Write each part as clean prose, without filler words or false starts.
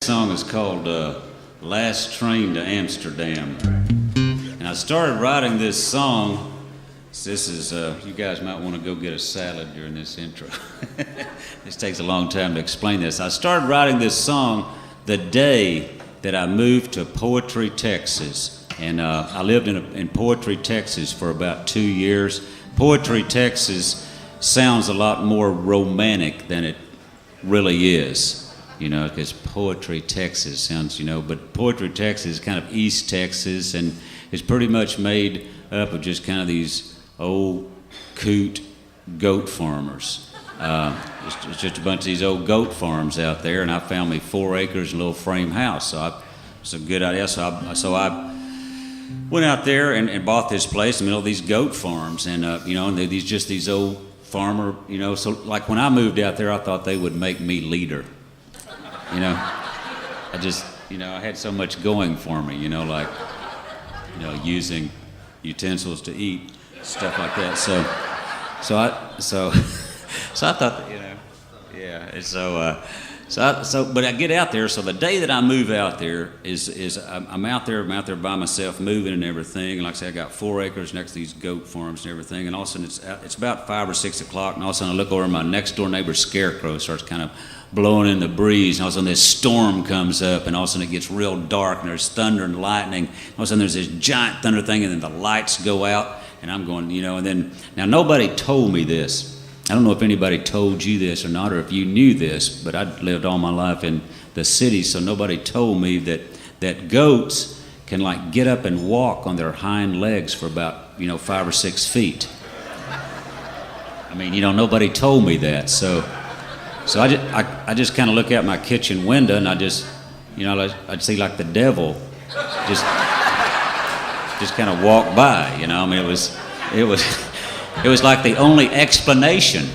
Song is called Last Train to Amsterdam. And I started writing this song. This is, you guys might want to go get a salad during this intro. This takes a long time to explain this. I started writing this song the day that I moved to Poetry, Texas. And I lived in Poetry, Texas for about 2 years. Poetry, Texas sounds a lot more romantic than it really is. You know, because Poetry, Texas sounds, but Poetry, Texas is kind of East Texas, and it's pretty much made up of just kind of these old coot goat farmers. It's just a bunch of these old goat farms out there, and I found me 4 acres and a little frame house, so it's a good idea. So I went out there and bought this place in the middle of these goat farms, and and they're these old farmer, so like when I moved out there, I thought they would make me leader. I had so much going for me, using utensils to eat, stuff like that. So I thought, yeah. And but I get out there. So the day that I move out there is I'm out there by myself, moving and everything. And like I said, I got 4 acres next to these goat farms and everything. And all of a sudden it's about 5 or 6 o'clock, and all of a sudden I look over, and my next door neighbor's scarecrow starts kind of blowing in the breeze, and all of a sudden this storm comes up, and all of a sudden it gets real dark, and there's thunder and lightning. All of a sudden there's this giant thunder thing, and then the lights go out, and I'm going, and then, now nobody told me this. I don't know if anybody told you this or not, or if you knew this, but I'd lived all my life in the city, so nobody told me that goats can like get up and walk on their hind legs for about, 5 or 6 feet. I mean, nobody told me that, so I just kind of look out my kitchen window, and I just, I'd see like the devil just kind of walk by, I mean, it was like the only explanation,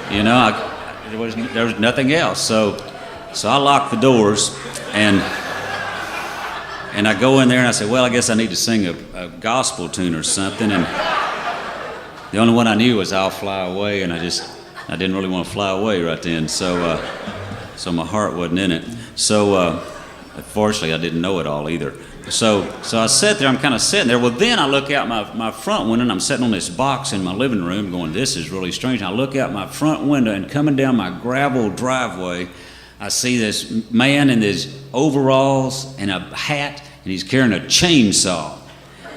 there was nothing else. So I lock the doors, and I go in there, and I say, well, I guess I need to sing a gospel tune or something, and the only one I knew was I'll Fly Away, and I didn't really want to fly away right then, so my heart wasn't in it. So, fortunately, I didn't know it all either. So I sat there, I'm kind of sitting there. Well, then I look out my front window, and I'm sitting on this box in my living room going, this is really strange. And I look out my front window, and coming down my gravel driveway, I see this man in his overalls and a hat, and he's carrying a chainsaw.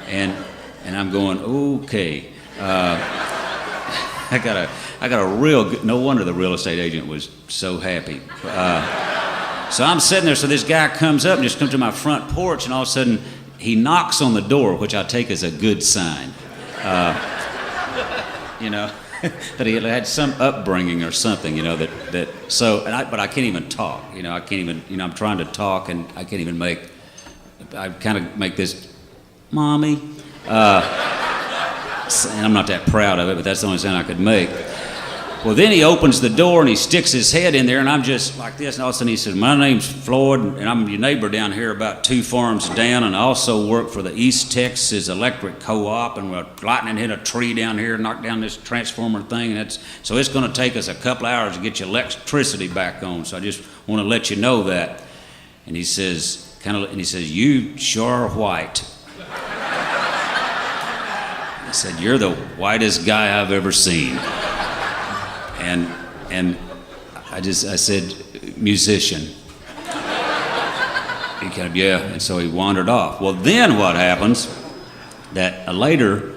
And I'm going, okay. I got a real good, no wonder the real estate agent was so happy. So I'm sitting there, so this guy comes up and just comes to my front porch, and all of a sudden he knocks on the door, which I take as a good sign. That he had some upbringing or something, but I can't even talk, I can't even, I'm trying to talk, and I can't even I kind of make this, mommy, and I'm not that proud of it, but that's the only sound I could make. Well, then he opens the door, and he sticks his head in there, and I'm just like this, and all of a sudden he says, my name's Floyd, and I'm your neighbor down here about 2 farms down, and I also work for the East Texas Electric Co-op, and lightning hit a tree down here, knocked down this transformer thing, and so it's going to take us a couple of hours to get your electricity back on, so I just want to let you know that. And he says, you sure are white. I said, you're the whitest guy I've ever seen. And I said, musician. He kind of, yeah, and so he wandered off. Well, then what happens, that later,